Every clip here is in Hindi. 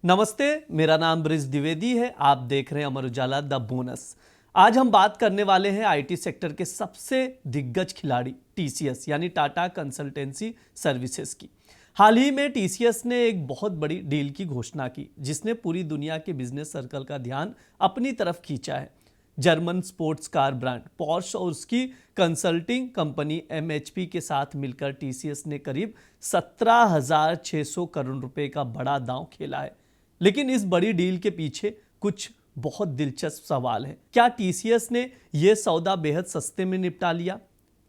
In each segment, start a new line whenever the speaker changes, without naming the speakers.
नमस्ते, मेरा नाम ब्रिज द्विवेदी है। आप देख रहे हैं अमर उजाला द बोनस। आज हम बात करने वाले हैं आईटी सेक्टर के सबसे दिग्गज खिलाड़ी टीसीएस यानी टाटा कंसल्टेंसी सर्विसेज की। हाल ही में टीसीएस ने एक बहुत बड़ी डील की घोषणा की जिसने पूरी दुनिया के बिजनेस सर्कल का ध्यान अपनी तरफ खींचा है। German sports car brand Porsche और उसकी कंसल्टिंग कंपनी एमएचपी के साथ मिलकर टीसीएस ने करीब 17,600 करोड़ रुपए का बड़ा दांव खेला है। लेकिन इस बड़ी डील के पीछे कुछ बहुत दिलचस्प सवाल है। क्या टीसीएस ने यह सौदा बेहद सस्ते में निपटा लिया?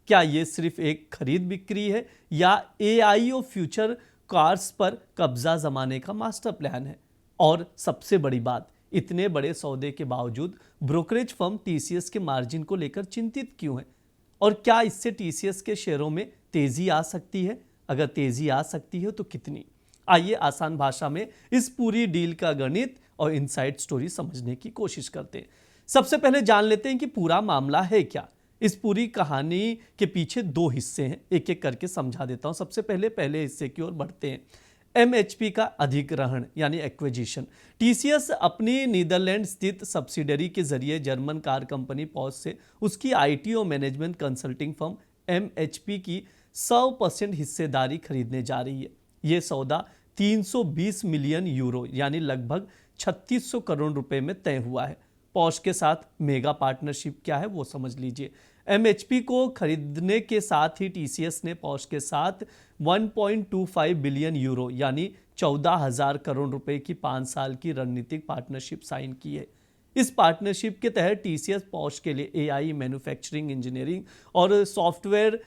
क्या यह सिर्फ एक खरीद बिक्री है या एआई और फ्यूचर कार्स पर कब्जा जमाने का मास्टर प्लान है? और सबसे बड़ी बात, इतने बड़े सौदे के बावजूद ब्रोकरेज फर्म टीसीएस के मार्जिन को लेकर चिंतित क्यों है? और क्या इससे टीसीएस के शेयरों में तेजी आ सकती है? अगर तेजी आ सकती है तो कितनी? आइए आसान भाषा में इस पूरी डील का गणित और इनसाइड स्टोरी समझने की कोशिश करते हैं। सबसे पहले जान लेते हैं कि पूरा मामला है क्या। इस पूरी कहानी के पीछे दो हिस्से हैं, एक एक करके समझा देता हूं। सबसे पहले हिस्से की ओर बढ़ते हैं। एमएचपी का अधिग्रहण यानी एक्विजिशन। टीसीएस अपनी नीदरलैंड स्थित सब्सिडरी के जरिए जर्मन कार कंपनी पॉज से उसकी आईटी और मैनेजमेंट कंसल्टिंग फर्म एमएचपी की 100% हिस्सेदारी खरीदने जा रही है। यह सौदा 320 मिलियन यूरो यानी लगभग 3600 करोड़ रुपए में तय हुआ है। पॉश के साथ मेगा पार्टनरशिप क्या है वो समझ लीजिए। एमएचपी को खरीदने के साथ ही टीसीएस ने पॉश के साथ 1.25 बिलियन यूरो यानी 14,000 करोड़ रुपए की 5 साल की रणनीतिक पार्टनरशिप साइन की है। इस पार्टनरशिप के तहत टीसीएस पॉश के लिए एआई, मैन्युफैक्चरिंग, इंजीनियरिंग और सॉफ्टवेयर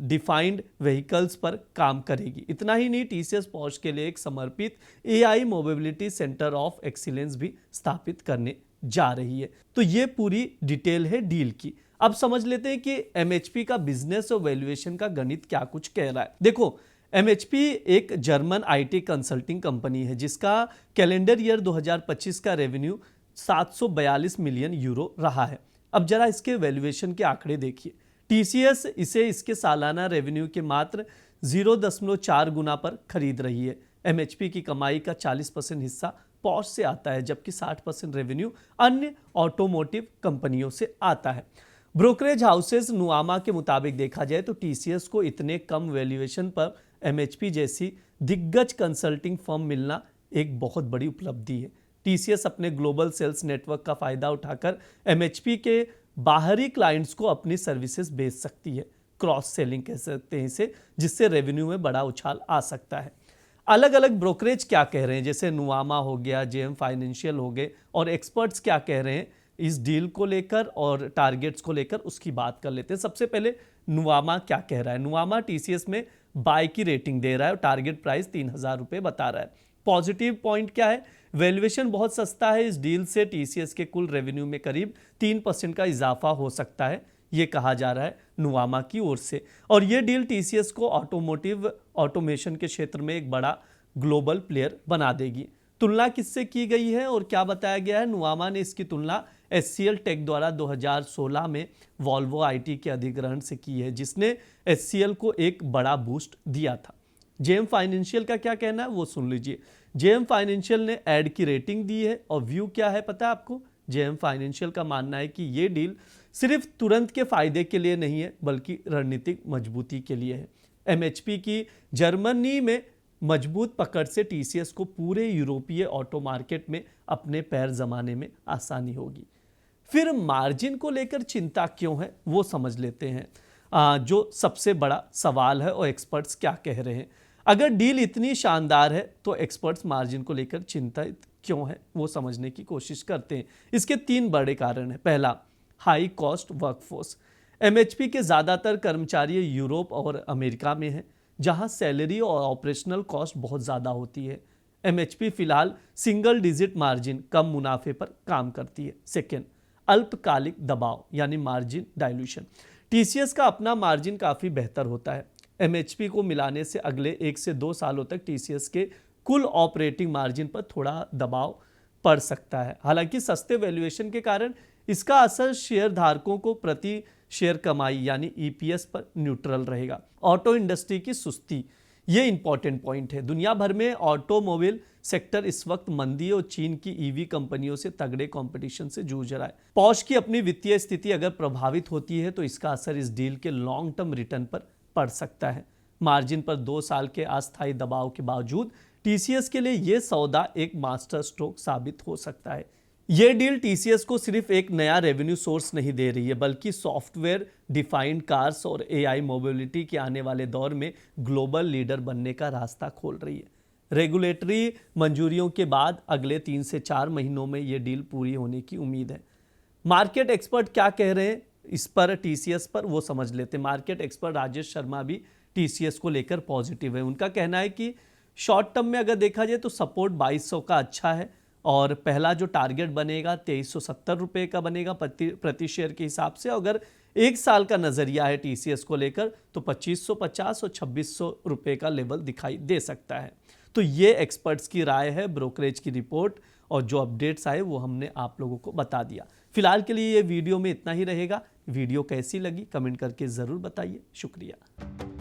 डिफाइंड व्हीकल्स पर काम करेगी। इतना ही नहीं, टीसीएस पॉश के लिए एक समर्पित AI mobility centre of excellence भी स्थापित करने जा रही है। तो ये पूरी डिटेल है डील की। अब समझ लेते हैं कि एमएचपी का बिजनेस और वैल्यूएशन का गणित क्या कुछ कह रहा है। देखो, एमएचपी एक जर्मन आईटी कंसल्टिंग कंपनी है जिसका कैलेंडर ईयर 2025 का रेवेन्यू 742 मिलियन यूरो रहा है। अब जरा इसके वैल्यूएशन के आंकड़े देखिए। टीसीएस इसे इसके सालाना रेवेन्यू के मात्र 0.4 गुना पर खरीद रही है। एमएचपी की कमाई का 40% हिस्सा पॉश से आता है जबकि 60% रेवेन्यू अन्य ऑटोमोटिव कंपनियों से आता है। ब्रोकरेज हाउसेस नुआमा के मुताबिक देखा जाए तो टीसीएस को इतने कम वैल्यूएशन पर एमएचपी जैसी दिग्गज कंसल्टिंग फर्म मिलना एक बहुत बड़ी उपलब्धि है। टीसीएस अपने ग्लोबल सेल्स नेटवर्क का फायदा उठाकर एमएचपी के बाहरी क्लाइंट्स को अपनी सर्विसेज बेच सकती है। क्रॉस सेलिंग कह सकते हैं इसे, जिससे रेवेन्यू में बड़ा उछाल आ सकता है। अलग अलग ब्रोकरेज क्या कह रहे हैं, जैसे नुआमा हो गया, जेएम फाइनेंशियल हो गए, और एक्सपर्ट्स क्या कह रहे हैं इस डील को लेकर और टारगेट्स को लेकर, उसकी बात कर लेते हैं। सबसे पहले नुआमा क्या कह रहा है। नुआमा टीसीएस में बाय की रेटिंग दे रहा है और टारगेट प्राइस 3,000 रुपये बता रहा है। पॉजिटिव पॉइंट क्या है? वैल्यूएशन बहुत सस्ता है। इस डील से टीसीएस के कुल रेवेन्यू में करीब 3% का इजाफा हो सकता है, ये कहा जा रहा है नुआमा की ओर से। और ये डील टीसीएस को ऑटोमोटिव ऑटोमेशन के क्षेत्र में एक बड़ा ग्लोबल प्लेयर बना देगी। तुलना किससे की गई है और क्या बताया गया है? नुआमा ने इसकी तुलना एचसीएल टेक द्वारा 2016 में वॉल्वो आईटी के अधिग्रहण से की है, जिसने एचसीएल को एक बड़ा बूस्ट दिया था। जेएम फाइनेंशियल का क्या कहना है वो सुन लीजिए। जेएम फाइनेंशियल ने ऐड की रेटिंग दी है और व्यू क्या है पता है आपको? जेएम फाइनेंशियल का मानना है कि ये डील सिर्फ तुरंत के फायदे के लिए नहीं है बल्कि रणनीतिक मजबूती के लिए है। एमएचपी की जर्मनी में मजबूत पकड़ से टीसीएस को पूरे यूरोपीय ऑटो मार्केट में अपने पैर जमाने में आसानी होगी। फिर मार्जिन को लेकर चिंता क्यों है वो समझ लेते हैं, जो सबसे बड़ा सवाल है और एक्सपर्ट्स क्या कह रहे हैं। अगर डील इतनी शानदार है तो एक्सपर्ट्स मार्जिन को लेकर चिंतित क्यों है वो समझने की कोशिश करते हैं। इसके 3 बड़े कारण हैं। पहला, हाई कॉस्ट वर्कफोर्स। एमएचपी के ज़्यादातर कर्मचारी यूरोप और अमेरिका में हैं, जहां सैलरी और ऑपरेशनल कॉस्ट बहुत ज़्यादा होती है। एमएचपी फिलहाल सिंगल डिजिट मार्जिन, कम मुनाफे पर काम करती है। सेकेंड, अल्पकालिक दबाव यानी मार्जिन डाइल्यूशन। टीसीएस का अपना मार्जिन काफ़ी बेहतर होता है। एमएचपी को मिलाने से अगले 1 से 2 सालों तक टीसीएस के कुल ऑपरेटिंग मार्जिन पर थोड़ा दबाव पड़ सकता है। हालांकि सस्ते वैल्यूएशन के कारण इसका असर शेयर धारकों को प्रति शेयर कमाई यानी ईपीएस पर न्यूट्रल रहेगा। ऑटो इंडस्ट्री की सुस्ती, ये इंपॉर्टेंट पॉइंट है। दुनिया भर में ऑटोमोबाइल सेक्टर इस वक्त मंदी और चीन की ईवी कंपनियों से तगड़े कंपटीशन से जूझ रहा है। पॉश की अपनी वित्तीय स्थिति अगर प्रभावित होती है तो इसका असर इस डील के लॉन्ग टर्म रिटर्न पर पड़ सकता है। मार्जिन पर 2 साल के अस्थायी दबाव के बावजूद टीसीएस के लिए यह सौदा एक मास्टर स्ट्रोक साबित हो सकता है। यह डील टीसीएस को सिर्फ एक नया रेवेन्यू सोर्स नहीं दे रही है, बल्कि सॉफ्टवेयर डिफाइंड कार्स और एआई मोबिलिटी के आने वाले दौर में ग्लोबल लीडर बनने का रास्ता खोल रही है। रेगुलेटरी मंजूरियों के बाद अगले 3 से 4 महीनों में यह डील पूरी होने की उम्मीद है। मार्केट एक्सपर्ट क्या कह रहे हैं इस पर, टीसीएस पर, वो समझ लेते हैं। मार्केट एक्सपर्ट राजेश शर्मा भी टीसीएस को लेकर पॉजिटिव है। उनका कहना है कि शॉर्ट टर्म में अगर देखा जाए तो सपोर्ट 2200 का अच्छा है और पहला जो टारगेट बनेगा 2370 रुपये का बनेगा प्रति शेयर के हिसाब से। अगर 1 साल का नजरिया है टीसीएस को लेकर तो 2550 और 2600 रुपये का लेवल दिखाई दे सकता है। तो ये एक्सपर्ट्स की राय है, ब्रोकरेज की रिपोर्ट, और जो अपडेट्स आए वो हमने आप लोगों को बता दिया। फिलहाल के लिए ये वीडियो में इतना ही रहेगा। वीडियो कैसी लगी कमेंट करके ज़रूर बताइए। शुक्रिया।